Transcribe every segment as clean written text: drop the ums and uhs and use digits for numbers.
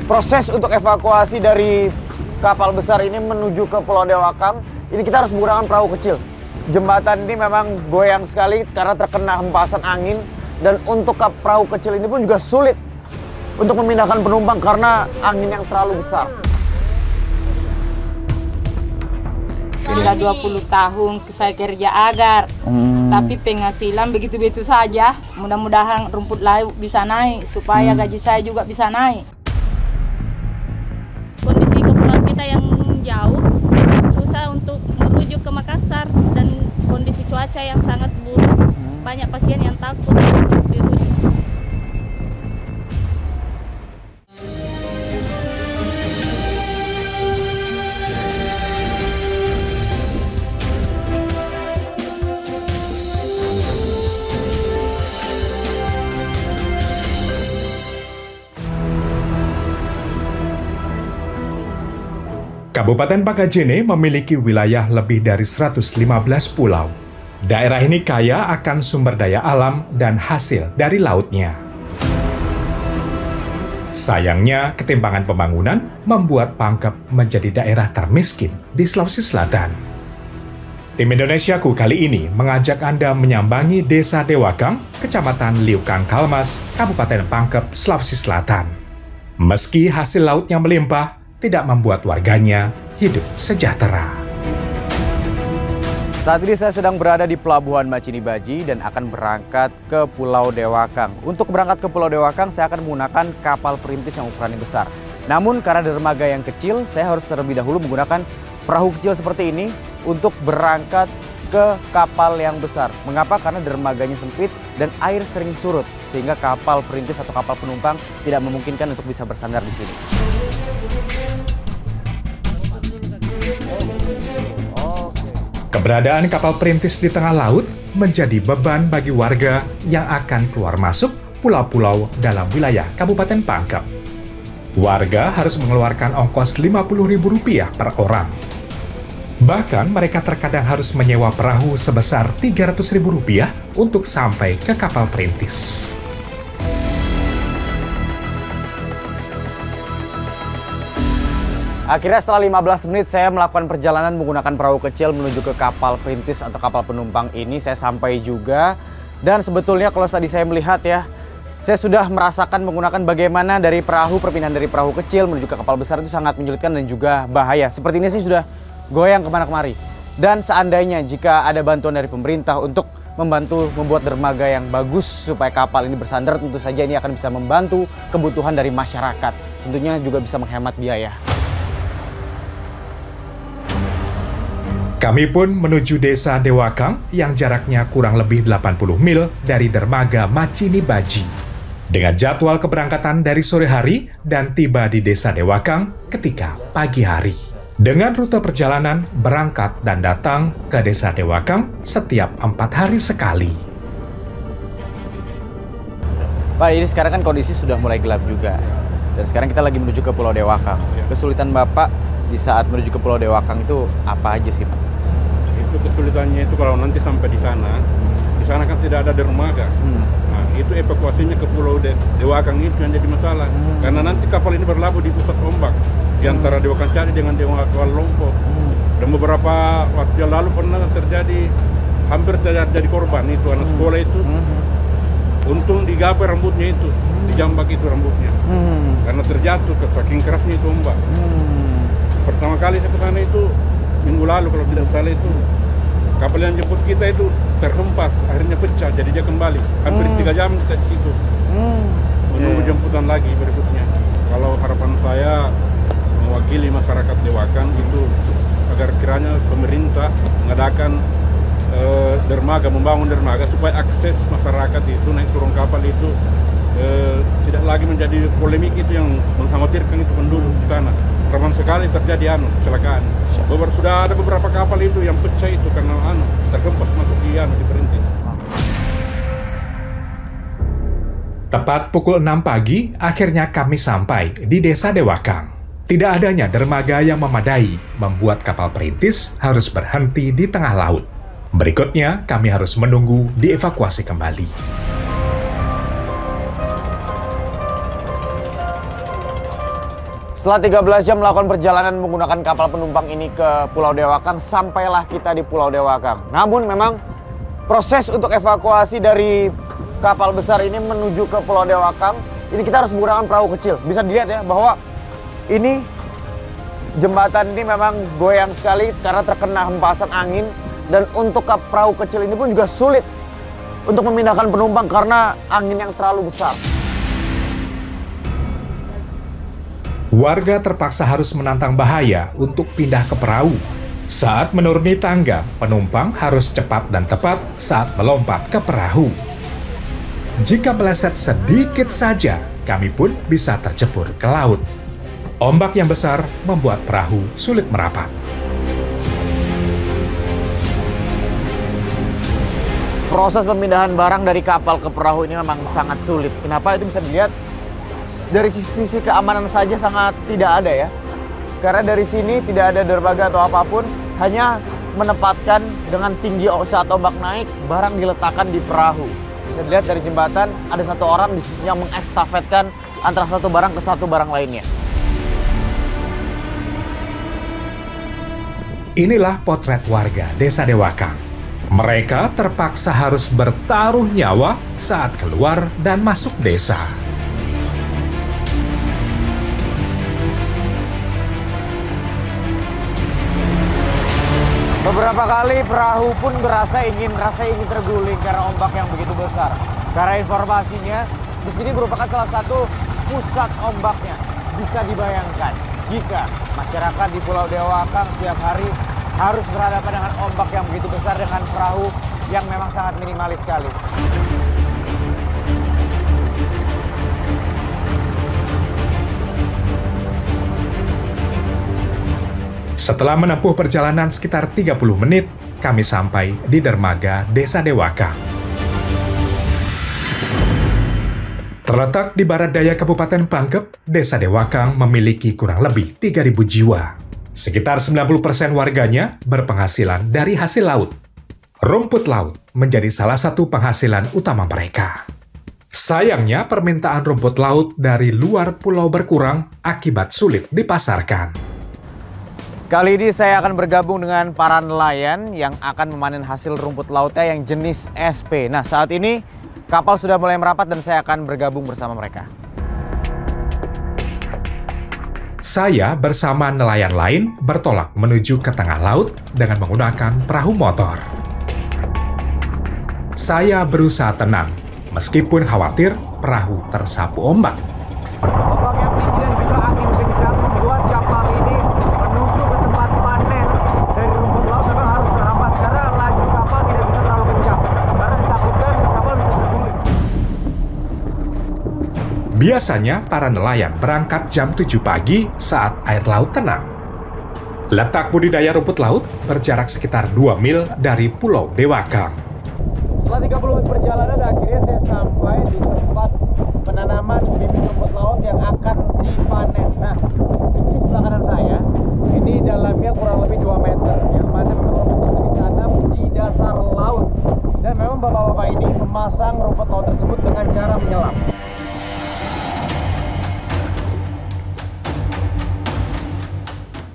Proses untuk evakuasi dari kapal besar ini menuju ke Pulau Dewakang, ini kita harus menggunakan perahu kecil. Jembatan ini memang goyang sekali karena terkena hempasan angin, dan untuk perahu kecil ini pun juga sulit untuk memindahkan penumpang karena angin yang terlalu besar. Sudah 20 tahun saya kerja agar, tapi penghasilan begitu-begitu saja. Mudah-mudahan rumput laut bisa naik supaya gaji saya juga bisa naik. Kondisi kepulauan kita yang jauh, susah untuk menuju ke Makassar, dan kondisi cuaca yang sangat buruk. Banyak pasien yang takut untuk dirujuk. Kabupaten Pakajene memiliki wilayah lebih dari 115 pulau. Daerah ini kaya akan sumber daya alam dan hasil dari lautnya. Sayangnya, ketimpangan pembangunan membuat Pangkep menjadi daerah termiskin di Sulawesi Selatan. Tim Indonesiaku kali ini mengajak Anda menyambangi Desa Dewakang, Kecamatan Liukang Kalmas, Kabupaten Pangkep, Sulawesi Selatan. Meski hasil lautnya melimpah, tidak membuat warganya hidup sejahtera. Saat ini saya sedang berada di Pelabuhan Macinibaji dan akan berangkat ke Pulau Dewakang. Untuk berangkat ke Pulau Dewakang, saya akan menggunakan kapal perintis yang ukurannya besar. Namun karena dermaga yang kecil, saya harus terlebih dahulu menggunakan perahu kecil seperti ini untuk berangkat ke kapal yang besar. Mengapa? Karena dermaganya sempit dan air sering surut, sehingga kapal perintis atau kapal penumpang tidak memungkinkan untuk bisa bersandar di sini. Keberadaan kapal perintis di tengah laut menjadi beban bagi warga yang akan keluar masuk pulau-pulau dalam wilayah Kabupaten Pangkep. Warga harus mengeluarkan ongkos Rp50.000 per orang. Bahkan mereka terkadang harus menyewa perahu sebesar Rp300.000 untuk sampai ke kapal perintis. Akhirnya setelah 15 menit saya melakukan perjalanan menggunakan perahu kecil menuju ke kapal perintis atau kapal penumpang ini. Saya sampai juga, dan sebetulnya kalau tadi saya melihat ya, saya sudah merasakan menggunakan bagaimana dari perahu, perpindahan dari perahu kecil menuju ke kapal besar itu sangat menyulitkan dan juga bahaya. Seperti ini sih sudah goyang kemana-kemari. Dan seandainya jika ada bantuan dari pemerintah untuk membantu membuat dermaga yang bagus supaya kapal ini bersandar, tentu saja ini akan bisa membantu kebutuhan dari masyarakat. Tentunya juga bisa menghemat biaya. Kami pun menuju Desa Dewakang yang jaraknya kurang lebih 80 mil dari dermaga Macinibaji. Dengan jadwal keberangkatan dari sore hari dan tiba di Desa Dewakang ketika pagi hari. Dengan rute perjalanan berangkat dan datang ke Desa Dewakang setiap 4 hari sekali. Pak, ini sekarang kan kondisi sudah mulai gelap juga. Dan sekarang kita lagi menuju ke Pulau Dewakang. Kesulitan Bapak di saat menuju ke Pulau Dewakang itu apa aja sih, Pak? Itu kesulitannya itu kalau nanti sampai di sana kan tidak ada dermaga. Nah, itu evakuasinya ke Pulau Dewakang itu yang jadi masalah. Karena nanti kapal ini berlabuh di pusat ombak di antara Dewakang Cari dengan Dewakang Lompok. Dan beberapa waktu yang lalu pernah terjadi, hampir terjadi korban itu anak sekolah itu. Untung digapai rambutnya itu, dijambak itu rambutnya. Karena terjatuh ke saking kerasnya itu ombak. Pertama kali saya ke sana itu minggu lalu kalau tidak salah itu kapal yang jemput kita itu terhempas, akhirnya pecah, jadi dia kembali. Hampir 3 jam kita di situ menunggu jemputan lagi berikutnya. Kalau harapan saya mewakili masyarakat Dewakang itu agar kiranya pemerintah mengadakan dermaga, membangun dermaga supaya akses masyarakat itu naik turun kapal itu tidak lagi menjadi polemik itu yang mengkhawatirkan itu penduduk di sana. Rawan sekali terjadi kecelakaan. Sudah ada beberapa kapal itu yang pecah itu karena terhempas masuk di perintis. Tepat pukul 6 pagi, akhirnya kami sampai di Desa Dewakang. Tidak adanya dermaga yang memadai membuat kapal perintis harus berhenti di tengah laut. Berikutnya, kami harus menunggu dievakuasi kembali. Setelah 13 jam melakukan perjalanan menggunakan kapal penumpang ini ke Pulau Dewakang, sampailah kita di Pulau Dewakang. Namun memang proses untuk evakuasi dari kapal besar ini menuju ke Pulau Dewakang, ini kita harus menggunakan perahu kecil. Bisa dilihat ya bahwa ini jembatan ini memang goyang sekali karena terkena hempasan angin. Dan untuk perahu kecil ini pun juga sulit untuk memindahkan penumpang karena angin yang terlalu besar. Warga terpaksa harus menantang bahaya untuk pindah ke perahu. Saat menuruni tangga, penumpang harus cepat dan tepat saat melompat ke perahu. Jika meleset sedikit saja, kami pun bisa tercebur ke laut. Ombak yang besar membuat perahu sulit merapat. Proses pemindahan barang dari kapal ke perahu ini memang sangat sulit. Kenapa? Itu bisa dilihat dari sisi keamanan saja sangat tidak ada ya. Karena dari sini tidak ada dermaga atau apapun, hanya menempatkan dengan tinggi saat ombak naik, barang diletakkan di perahu. Bisa dilihat dari jembatan, ada satu orang di sini yang mengekstafetkan antara satu barang ke satu barang lainnya. Inilah potret warga Desa Dewakang. Mereka terpaksa harus bertaruh nyawa saat keluar dan masuk desa. Beberapa kali perahu pun merasa ingin terguling karena ombak yang begitu besar. Karena informasinya, di sini merupakan salah satu pusat ombaknya. Bisa dibayangkan jika masyarakat di Pulau Dewakang setiap hari harus berhadapan dengan ombak yang begitu besar dengan perahu yang memang sangat minimalis sekali. Setelah menempuh perjalanan sekitar 30 menit, kami sampai di dermaga Desa Dewakang. Terletak di barat daya Kabupaten Pangkep, Desa Dewakang memiliki kurang lebih 3.000 jiwa. Sekitar 90% warganya berpenghasilan dari hasil laut. Rumput laut menjadi salah satu penghasilan utama mereka. Sayangnya permintaan rumput laut dari luar pulau berkurang akibat sulit dipasarkan. Kali ini saya akan bergabung dengan para nelayan yang akan memanen hasil rumput lautnya yang jenis SP. Nah, saat ini kapal sudah mulai merapat dan saya akan bergabung bersama mereka. Saya bersama nelayan lain bertolak menuju ke tengah laut dengan menggunakan perahu motor. Saya berusaha tenang, meskipun khawatir perahu tersapu ombak. Ombak yang tinggi dan juga angin kencang membuat kapal ini menuju ke tempat panen dari rumput laut memang harus terhambat karena laju kapal tidak bisa terlalu kencang karena ditakutkan kapal bisa terguling. Biasanya para nelayan berangkat jam 7 pagi saat air laut tenang. Letak budidaya rumput laut berjarak sekitar 2 mil dari Pulau Dewakang. Setelah 30 menit perjalanan, akhirnya saya sampai di tempat penanaman bibit rumput laut yang akan dipanen. Nah, ini sebelah kanan saya, ini dalamnya kurang lebih 2 meter, yang mana memang rumput laut ditanam di dasar laut. Dan memang bapak-bapak ini memasang rumput laut tersebut dengan cara menyelam.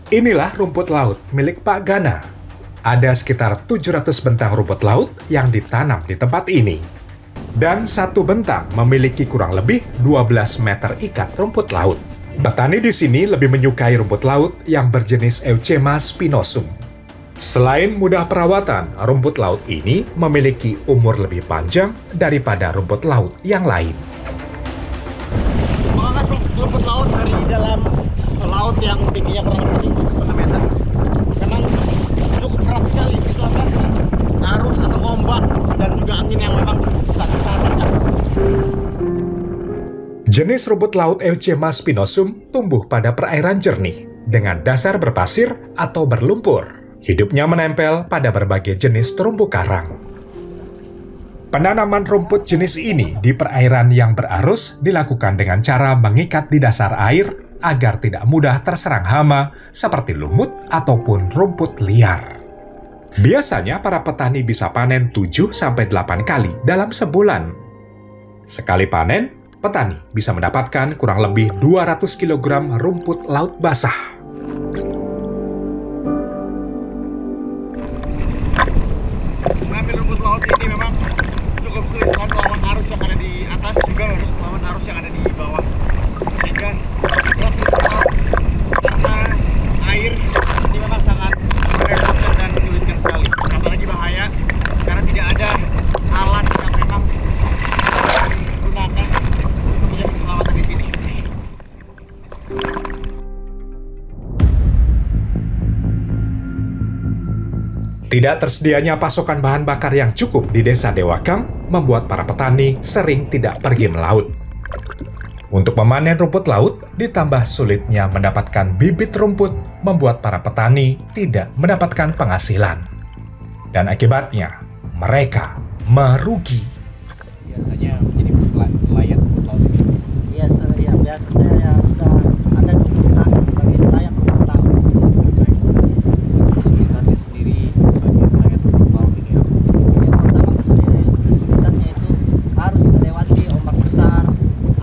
Inilah rumput laut milik Pak Gana. Ada sekitar 700 bentang rumput laut yang ditanam di tempat ini. Dan satu bentang memiliki kurang lebih 12 meter ikat rumput laut. Petani di sini lebih menyukai rumput laut yang berjenis Euchema spinosum. Selain mudah perawatan, rumput laut ini memiliki umur lebih panjang daripada rumput laut yang lain. Mengangkat rumput laut dari dalam laut yang tingginya kurang lebih 1,5 meter memang cukup keras sekali, itu akan arus atau ombak dan juga angin yang memang sangat kencang. Jenis rumput laut Euchema spinosum tumbuh pada perairan jernih dengan dasar berpasir atau berlumpur. Hidupnya menempel pada berbagai jenis terumbu karang. Penanaman rumput jenis ini di perairan yang berarus dilakukan dengan cara mengikat di dasar air agar tidak mudah terserang hama seperti lumut ataupun rumput liar. Biasanya para petani bisa panen 7-8 kali dalam sebulan. Sekali panen, petani bisa mendapatkan kurang lebih 200 kg rumput laut basah. Mengambil rumput laut ini memang cukup sulit, selain melawan arus yang ada di atas, juga harus melawan arus yang ada di bawah. Sehingga karena air ini memang sangat merepotkan dan menyulitkan sekali. Apalagi bahaya karena tidak ada alat yang memang digunakan untuk menjaga keselamatan di sini. Tidak tersedianya pasokan bahan bakar yang cukup di Desa Dewakang membuat para petani sering tidak pergi melaut. Untuk memanen rumput laut, ditambah sulitnya mendapatkan bibit rumput, membuat para petani tidak mendapatkan penghasilan. Dan akibatnya, mereka merugi. Biasanya menjadi nelayan rumput laut ini. Biasa saya sudah ada 20 tahun sebagai nelayan rumput laut. Kesulitannya sendiri sebagai nelayan rumput laut ini. Yang pertama kesulitannya itu harus melewati ombak besar,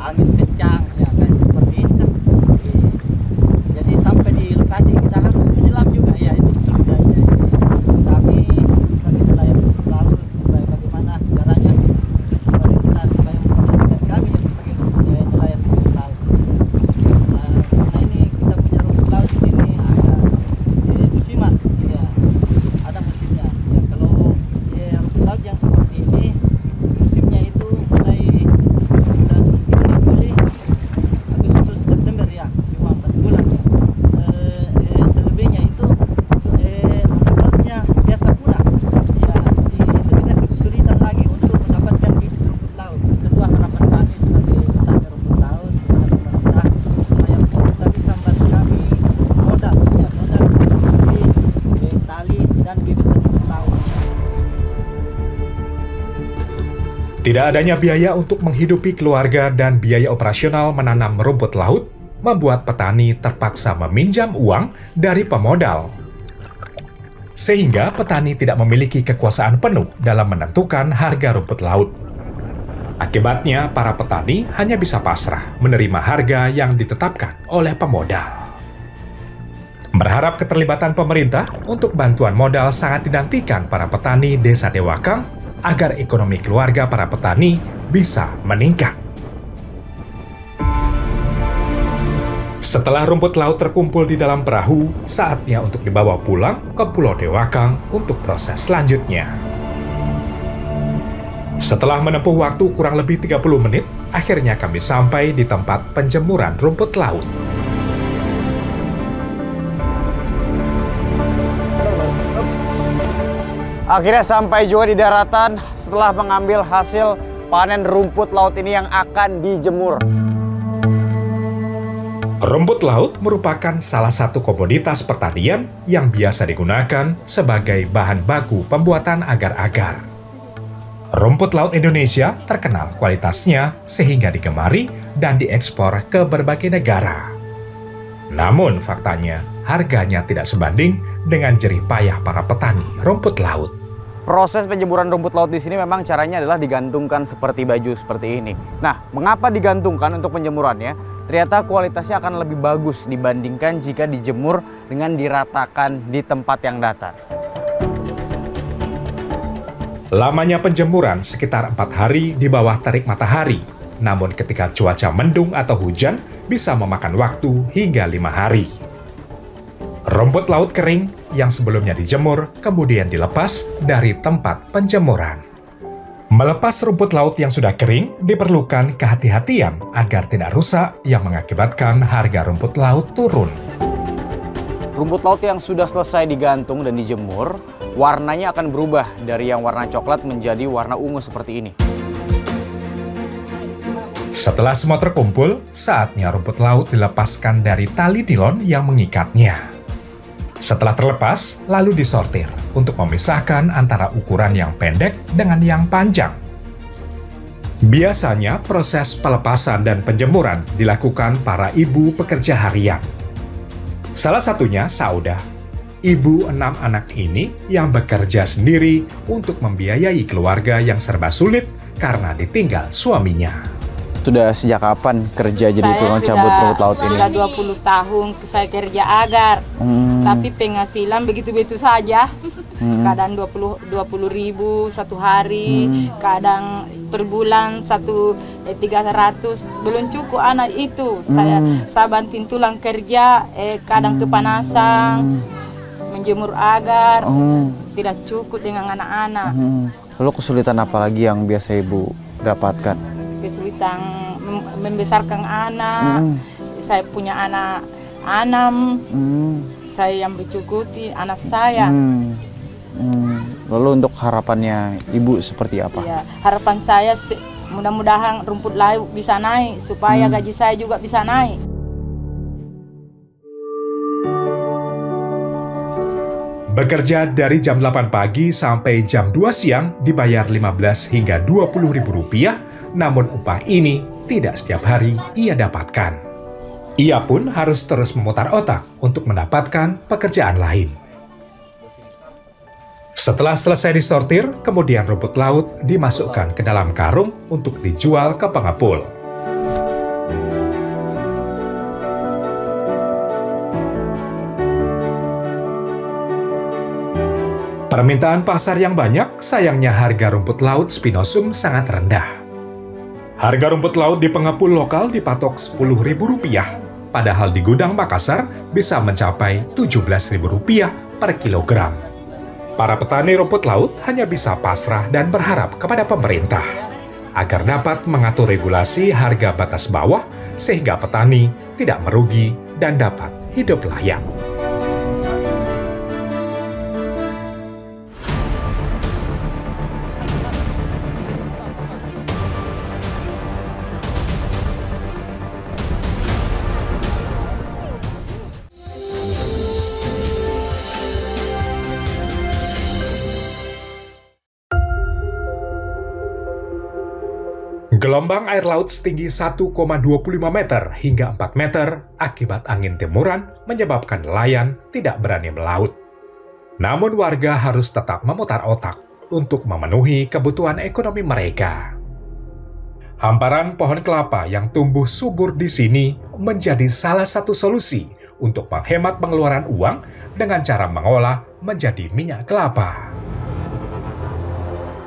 angin kencang, ya kan seperti itu. Jadi sampai di lokasi kita harus menyelam juga, ya itu kesulitannya. Tapi sebagai nelayan rumput laut, bagaimana caranya supaya memperhatikan kami sebagai nelayan rumput laut. Karena ini kita punya rumput laut di sini ada musiman, ya ada musimnya. Ya kalau rumput laut yang seperti ini musimnya itu mulai bulan Juli, Agustus, September, ya cuma 4 bulan ya. Selebihnya itu rumput lautnya biasa punah. Ya di situ kita kesulitan lagi untuk mendapatkan bibit rumput laut. Kedua, harapan kami sebagai petani rumput laut kepada pemerintah supaya pemerintah bisa membantu kami modal di tali dan bibit rumput laut. Tidak adanya biaya untuk menghidupi keluarga dan biaya operasional menanam rumput laut membuat petani terpaksa meminjam uang dari pemodal. Sehingga petani tidak memiliki kekuasaan penuh dalam menentukan harga rumput laut. Akibatnya, para petani hanya bisa pasrah menerima harga yang ditetapkan oleh pemodal. Berharap keterlibatan pemerintah untuk bantuan modal sangat dinantikan para petani Desa Dewakang agar ekonomi keluarga para petani bisa meningkat. Setelah rumput laut terkumpul di dalam perahu, saatnya untuk dibawa pulang ke Pulau Dewakang untuk proses selanjutnya. Setelah menempuh waktu kurang lebih 30 menit, akhirnya kami sampai di tempat penjemuran rumput laut. Akhirnya sampai juga di daratan setelah mengambil hasil panen rumput laut ini yang akan dijemur. Rumput laut merupakan salah satu komoditas pertanian yang biasa digunakan sebagai bahan baku pembuatan agar-agar. Rumput laut Indonesia terkenal kualitasnya sehingga digemari dan diekspor ke berbagai negara. Namun faktanya, harganya tidak sebanding dengan jerih payah para petani rumput laut. Proses penjemuran rumput laut di sini memang caranya adalah digantungkan seperti baju seperti ini. Nah, mengapa digantungkan untuk penjemurannya? Ternyata kualitasnya akan lebih bagus dibandingkan jika dijemur dengan diratakan di tempat yang datar. Lamanya penjemuran sekitar 4 hari di bawah terik matahari. Namun ketika cuaca mendung atau hujan, bisa memakan waktu hingga 5 hari. Rumput laut kering yang sebelumnya dijemur kemudian dilepas dari tempat penjemuran. Melepas rumput laut yang sudah kering diperlukan kehati-hatian agar tidak rusak yang mengakibatkan harga rumput laut turun. Rumput laut yang sudah selesai digantung dan dijemur, warnanya akan berubah dari yang warna coklat menjadi warna ungu seperti ini. Setelah semua terkumpul, saatnya rumput laut dilepaskan dari tali nilon yang mengikatnya. Setelah terlepas, lalu disortir untuk memisahkan antara ukuran yang pendek dengan yang panjang. Biasanya proses pelepasan dan penjemuran dilakukan para ibu pekerja harian. Salah satunya Saudah, ibu 6 anak ini yang bekerja sendiri untuk membiayai keluarga yang serba sulit karena ditinggal suaminya. Sudah sejak kapan kerja jadi Saya tukang cabut rumput laut ini? Sudah 20 tahun saya kerja agar. Tapi penghasilan begitu-begitu saja. Kadang 20.000 satu hari, kadang per bulan 300, belum cukup anak itu. Saya banting tulang kerja, kadang kepanasan, menjemur agar, tidak cukup dengan anak-anak. Lalu kesulitan apa lagi yang biasa Ibu dapatkan? Kesulitan membesarkan anak. Saya punya anak 6. Saya yang bercukupi anak saya. Lalu untuk harapannya Ibu seperti apa? Ya, harapan saya mudah-mudahan rumput laut bisa naik supaya gaji saya juga bisa naik. Bekerja dari jam 8 pagi sampai jam 2 siang dibayar 15 hingga 20 ribu rupiah, namun upah ini tidak setiap hari ia dapatkan. Ia pun harus terus memutar otak untuk mendapatkan pekerjaan lain. Setelah selesai disortir, kemudian rumput laut dimasukkan ke dalam karung untuk dijual ke pengepul. Permintaan pasar yang banyak, sayangnya harga rumput laut spinosum sangat rendah. Harga rumput laut di pengepul lokal dipatok Rp10.000, padahal di gudang Makassar bisa mencapai Rp17.000 per kilogram. Para petani rumput laut hanya bisa pasrah dan berharap kepada pemerintah agar dapat mengatur regulasi harga batas bawah sehingga petani tidak merugi dan dapat hidup layak. Gelombang air laut setinggi 1,25 meter hingga 4 meter akibat angin timuran menyebabkan nelayan tidak berani melaut. Namun warga harus tetap memutar otak untuk memenuhi kebutuhan ekonomi mereka. Hamparan pohon kelapa yang tumbuh subur di sini menjadi salah satu solusi untuk menghemat pengeluaran uang dengan cara mengolah menjadi minyak kelapa.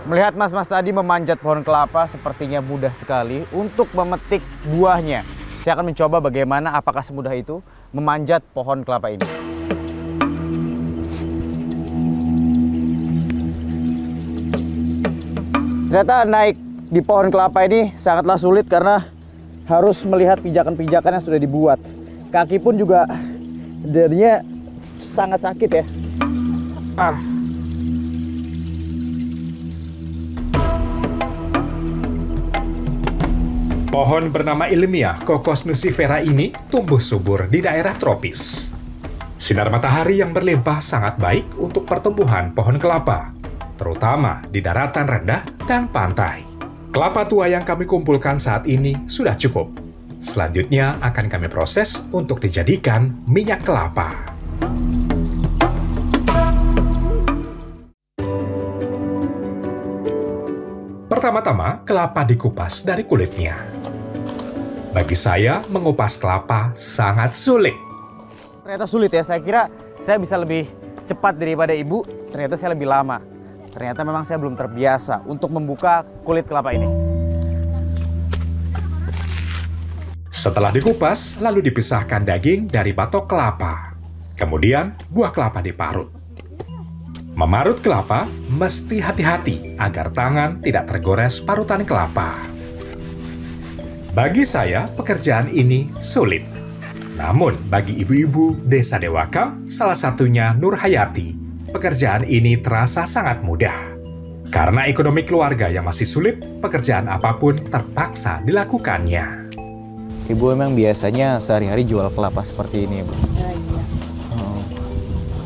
Melihat mas-mas tadi memanjat pohon kelapa sepertinya mudah sekali untuk memetik buahnya. Saya akan mencoba bagaimana apakah semudah itu memanjat pohon kelapa ini. Ternyata naik di pohon kelapa ini sangatlah sulit karena harus melihat pijakan-pijakan yang sudah dibuat. Kaki pun juga jadinya sangat sakit ya. Pohon bernama ilmiah Cocos nucifera ini tumbuh subur di daerah tropis. Sinar matahari yang berlimpah sangat baik untuk pertumbuhan pohon kelapa, terutama di daratan rendah dan pantai. Kelapa tua yang kami kumpulkan saat ini sudah cukup. Selanjutnya akan kami proses untuk dijadikan minyak kelapa. Pertama-tama, kelapa dikupas dari kulitnya. Bagi saya, mengupas kelapa sangat sulit. Ternyata sulit ya, saya kira saya bisa lebih cepat daripada Ibu, ternyata saya lebih lama. Ternyata memang saya belum terbiasa untuk membuka kulit kelapa ini. Setelah dikupas, lalu dipisahkan daging dari batok kelapa. Kemudian, buah kelapa diparut. Memarut kelapa mesti hati-hati agar tangan tidak tergores parutan kelapa. Bagi saya, pekerjaan ini sulit. Namun, bagi ibu-ibu Desa Dewakam, salah satunya Nur Hayati, pekerjaan ini terasa sangat mudah. Karena ekonomi keluarga yang masih sulit, pekerjaan apapun terpaksa dilakukannya. Ibu emang biasanya sehari-hari jual kelapa seperti ini, Bu? Ya, iya.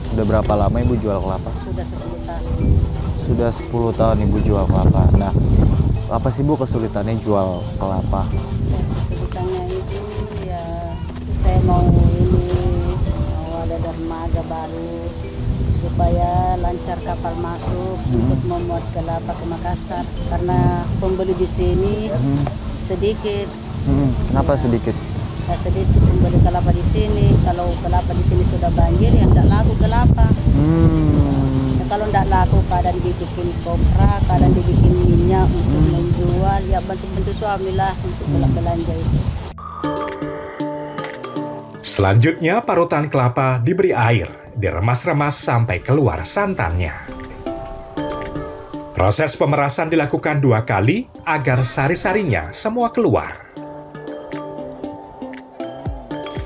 Sudah berapa lama Ibu jual kelapa? Sudah 10 tahun. Sudah 10 tahun Ibu jual kelapa. Nah, apa sih Bu kesulitannya jual kelapa? Kesulitannya itu ya saya mau ada dermaga baru supaya lancar kapal masuk untuk memuat kelapa ke Makassar karena pembeli di sini sedikit. Kenapa sedikit? Ya sedikit membeli kelapa di sini. Kalau kelapa di sini sudah banjir, yang tidak laku kelapa. Ya, kalau tidak laku, kadang dibikin kopra, kadang dibikin minyak untuk menjual. Ya bantu-bantu suami lah untuk belanja itu. Selanjutnya, parutan kelapa diberi air, diremas-remas sampai keluar santannya. Proses pemerasan dilakukan 2 kali agar sari-sarinya semua keluar.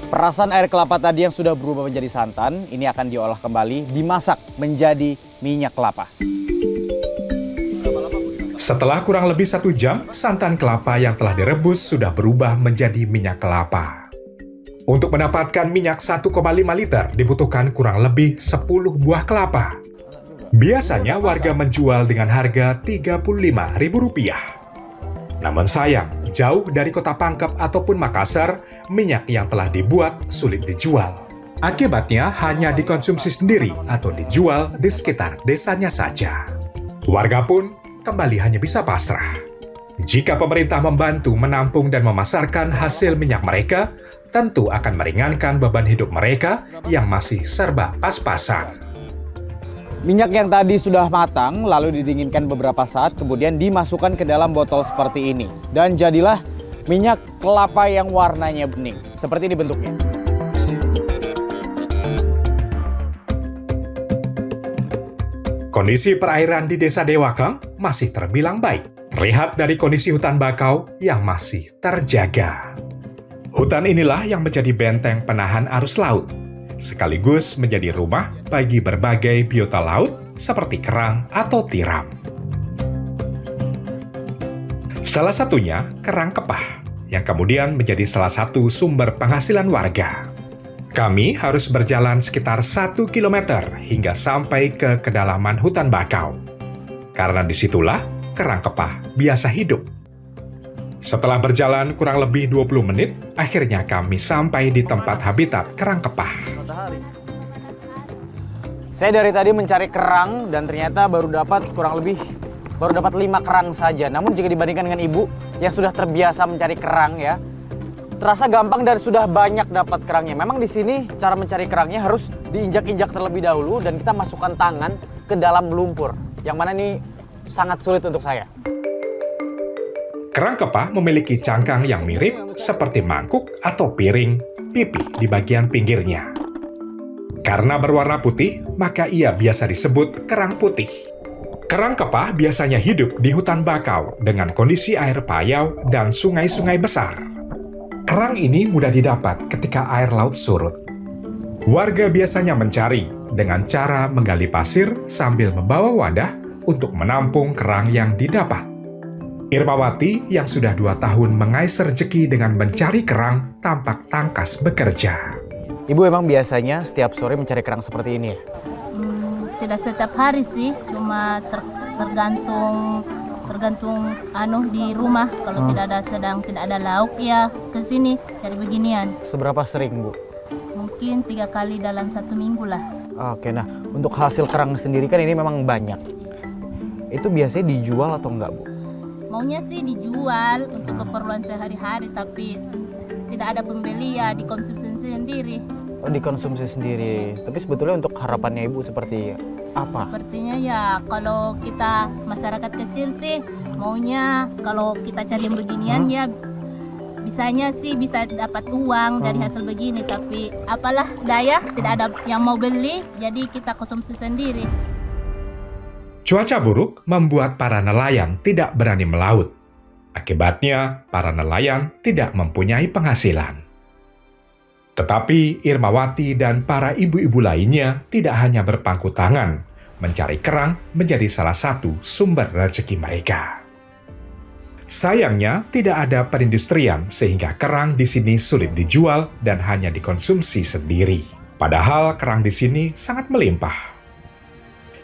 Perasan air kelapa tadi yang sudah berubah menjadi santan, ini akan diolah kembali, dimasak menjadi minyak kelapa. Setelah kurang lebih 1 jam, santan kelapa yang telah direbus sudah berubah menjadi minyak kelapa. Untuk mendapatkan minyak 1,5 liter dibutuhkan kurang lebih 10 buah kelapa. Biasanya warga menjual dengan harga Rp35.000. Namun sayang, jauh dari kota Pangkep ataupun Makassar, minyak yang telah dibuat sulit dijual. Akibatnya hanya dikonsumsi sendiri atau dijual di sekitar desanya saja. Warga pun kembali hanya bisa pasrah. Jika pemerintah membantu menampung dan memasarkan hasil minyak mereka, tentu akan meringankan beban hidup mereka yang masih serba pas-pasan. Minyak yang tadi sudah matang, lalu didinginkan beberapa saat, kemudian dimasukkan ke dalam botol seperti ini. Dan jadilah minyak kelapa yang warnanya bening. Seperti ini bentuknya. Kondisi perairan di Desa Dewakang masih terbilang baik. Terlihat dari kondisi hutan bakau yang masih terjaga. Hutan inilah yang menjadi benteng penahan arus laut, sekaligus menjadi rumah bagi berbagai biota laut seperti kerang atau tiram. Salah satunya kerang kepah, yang kemudian menjadi salah satu sumber penghasilan warga. Kami harus berjalan sekitar 1 km hingga sampai ke kedalaman hutan bakau. Karena disitulah kerang kepah biasa hidup. Setelah berjalan kurang lebih 20 menit, akhirnya kami sampai di tempat habitat kerang kepah. Saya dari tadi mencari kerang dan ternyata baru dapat 5 kerang saja. Namun jika dibandingkan dengan ibu yang sudah terbiasa mencari kerang ya, terasa gampang dan sudah banyak dapat kerangnya. Memang di sini cara mencari kerangnya harus diinjak-injak terlebih dahulu dan kita masukkan tangan ke dalam lumpur. Yang mana ini sangat sulit untuk saya. Kerang kepah memiliki cangkang yang mirip seperti mangkuk atau piring, pipi di bagian pinggirnya. Karena berwarna putih, maka ia biasa disebut kerang putih. Kerang kepah biasanya hidup di hutan bakau dengan kondisi air payau dan sungai-sungai besar. Kerang ini mudah didapat ketika air laut surut. Warga biasanya mencari dengan cara menggali pasir sambil membawa wadah untuk menampung kerang yang didapat. Irmawati yang sudah 2 tahun mengais rezeki dengan mencari kerang tampak tangkas bekerja. Ibu emang biasanya setiap sore mencari kerang seperti ini ya? Tidak setiap hari sih, cuma tergantung di rumah. Kalau tidak ada lauk ya ke sini cari beginian. Seberapa sering Bu? Mungkin 3 kali dalam 1 minggu lah. Oke, nah untuk hasil kerang sendiri kan ini memang banyak. Itu biasanya dijual atau enggak Bu? Maunya sih dijual untuk keperluan sehari-hari, tapi tidak ada pembeli ya, dikonsumsi sendiri. Oh, dikonsumsi sendiri. Tapi sebetulnya untuk harapannya Ibu seperti apa? Sepertinya ya kalau kita masyarakat kecil sih maunya kalau kita cari yang beginian ya bisanya sih bisa dapat uang dari hasil begini, tapi apalah daya tidak ada yang mau beli, jadi kita konsumsi sendiri. Cuaca buruk membuat para nelayan tidak berani melaut. Akibatnya, para nelayan tidak mempunyai penghasilan. Tetapi Irmawati dan para ibu-ibu lainnya tidak hanya berpangku tangan, mencari kerang menjadi salah satu sumber rezeki mereka. Sayangnya, tidak ada perindustrian sehingga kerang di sini sulit dijual dan hanya dikonsumsi sendiri. Padahal kerang di sini sangat melimpah.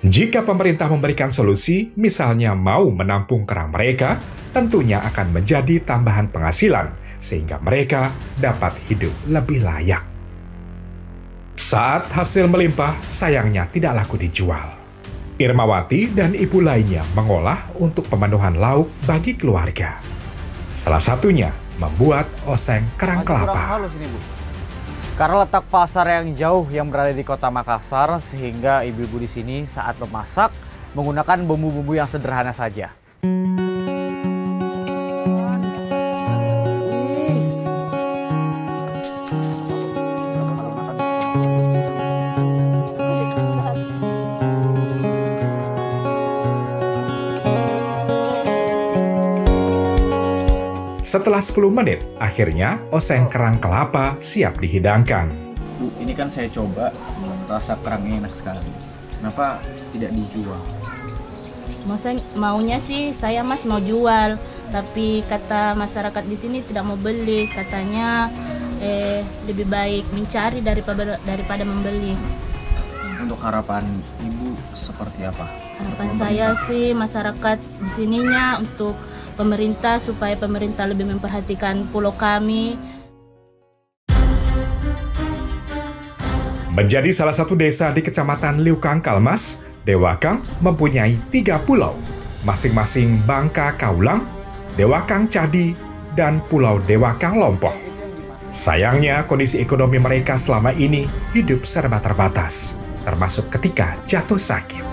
Jika pemerintah memberikan solusi, misalnya mau menampung kerang mereka, tentunya akan menjadi tambahan penghasilan, sehingga mereka dapat hidup lebih layak. Saat hasil melimpah, sayangnya tidak laku dijual. Irmawati dan ibu lainnya mengolah untuk pemenuhan lauk bagi keluarga. Salah satunya membuat oseng kerang Masih kurang kelapa. halus ini, Bu. Karena letak pasar yang jauh yang berada di Kota Makassar, sehingga ibu-ibu di sini saat memasak menggunakan bumbu-bumbu yang sederhana saja. Setelah 10 menit, akhirnya oseng kerang kelapa siap dihidangkan. Bu, ini kan saya coba, rasa kerangnya enak sekali. Kenapa tidak dijual? Maunya sih saya Mas mau jual, tapi kata masyarakat di sini tidak mau beli, katanya lebih baik mencari daripada membeli. Untuk harapan Ibu seperti apa? Harapan saya sih masyarakat di sininya untuk pemerintah supaya pemerintah lebih memperhatikan pulau kami. Menjadi salah satu desa di Kecamatan Liukang Kalmas, Dewakang mempunyai 3 pulau, masing-masing Bangka Kaulang, Dewakang Cadi, dan Pulau Dewakang Lompok. Sayangnya kondisi ekonomi mereka selama ini hidup serba terbatas, termasuk ketika jatuh sakit.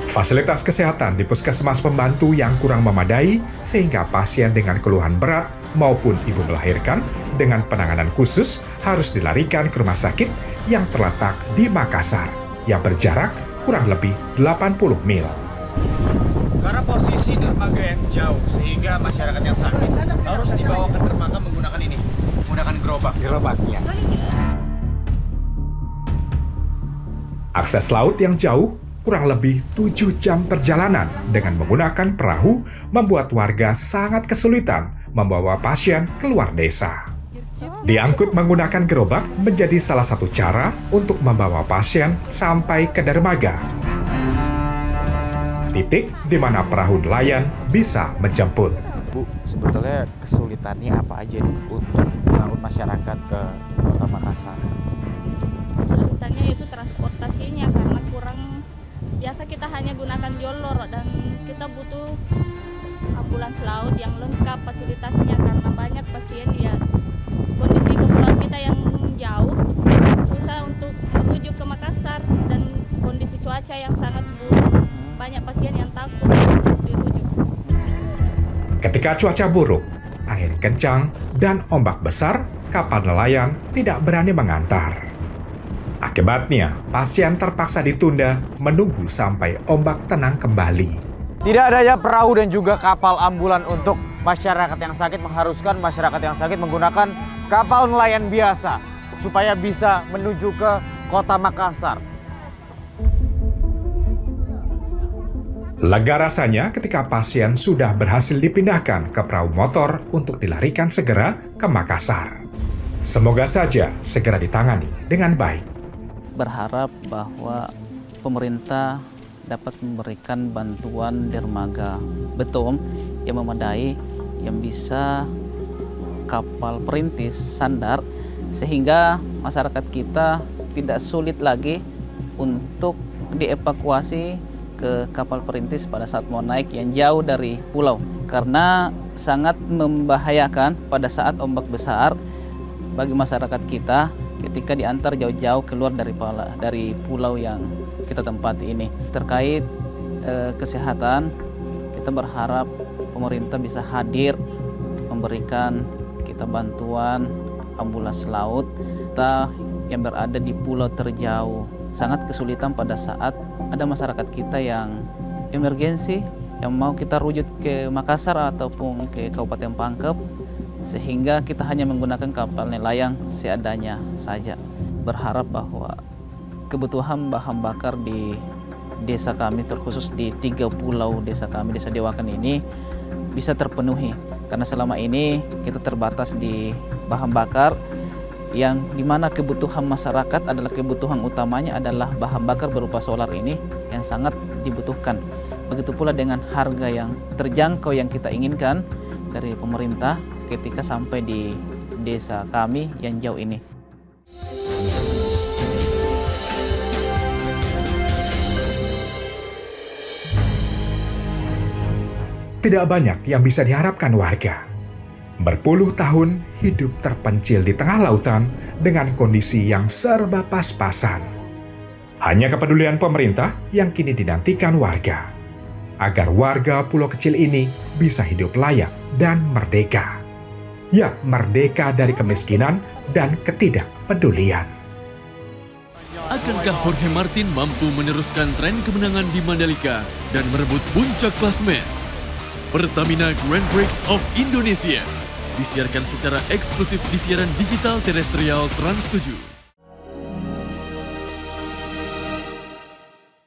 Fasilitas kesehatan di puskesmas pembantu yang kurang memadai sehingga pasien dengan keluhan berat maupun ibu melahirkan dengan penanganan khusus harus dilarikan ke rumah sakit yang terletak di Makassar yang berjarak kurang lebih 80 mil. Karena posisi dermaga yang jauh sehingga masyarakat yang sakit harus dibawa ke dermaga menggunakan ini, menggunakan gerobaknya. Akses laut yang jauh kurang lebih 7 jam perjalanan dengan menggunakan perahu membuat warga sangat kesulitan membawa pasien keluar desa. Diangkut menggunakan gerobak menjadi salah satu cara untuk membawa pasien sampai ke dermaga. Titik di mana perahu nelayan bisa menjemput. Bu, sebetulnya kesulitannya apa aja nih untuk mengangkut masyarakat ke Kota Makassar? Kesulitannya itu transportasinya karena kurang. Biasa kita hanya gunakan jolor dan kita butuh ambulans laut yang lengkap fasilitasnya karena banyak pasien ya. Kondisi kepulauan kita yang jauh susah untuk menuju ke Makassar dan kondisi cuaca yang sangat buruk. Banyak pasien yang takut untuk dirujuk. Ketika cuaca buruk, angin kencang, dan ombak besar, kapal nelayan tidak berani mengantar. Akibatnya, pasien terpaksa ditunda menunggu sampai ombak tenang kembali. Tidak adanya perahu dan juga kapal ambulan untuk masyarakat yang sakit mengharuskan masyarakat yang sakit menggunakan kapal nelayan biasa supaya bisa menuju ke Kota Makassar. Lega rasanya ketika pasien sudah berhasil dipindahkan ke perahu motor untuk dilarikan segera ke Makassar. Semoga saja segera ditangani dengan baik. Berharap bahwa pemerintah dapat memberikan bantuan dermaga beton yang memadai, yang bisa kapal perintis sandar, sehingga masyarakat kita tidak sulit lagi untuk dievakuasi ke kapal perintis pada saat mau naik yang jauh dari pulau, karena sangat membahayakan pada saat ombak besar bagi masyarakat kita ketika diantar jauh-jauh keluar dari pulau yang kita tempati ini. Terkait kesehatan, kita berharap pemerintah bisa hadir memberikan kita bantuan ambulans laut kita yang berada di pulau terjauh. Sangat kesulitan pada saat ada masyarakat kita yang emergensi, yang mau kita rujuk ke Makassar ataupun ke Kabupaten Pangkep, sehingga kita hanya menggunakan kapal nelayan seadanya saja. Berharap bahwa kebutuhan bahan bakar di desa kami, terkhusus di 3 pulau desa kami, Desa Dewakan ini, bisa terpenuhi. Karena selama ini kita terbatas di bahan bakar, yang dimana kebutuhan masyarakat adalah kebutuhan utamanya adalah bahan bakar berupa solar ini yang sangat dibutuhkan. Begitu pula dengan harga yang terjangkau yang kita inginkan dari pemerintah ketika sampai di desa kami yang jauh ini. tidak banyak yang bisa diharapkan warga. Berpuluh tahun hidup terpencil di tengah lautan dengan kondisi yang serba pas-pasan. Hanya kepedulian pemerintah yang kini dinantikan warga, agar warga pulau kecil ini bisa hidup layak dan merdeka. Ya, merdeka dari kemiskinan dan ketidakpedulian. Akankah Jorge Martin mampu meneruskan tren kemenangan di Mandalika dan merebut puncak klasemen? Pertamina Grand Prix of Indonesia disiarkan secara eksklusif di siaran digital terestrial Trans 7.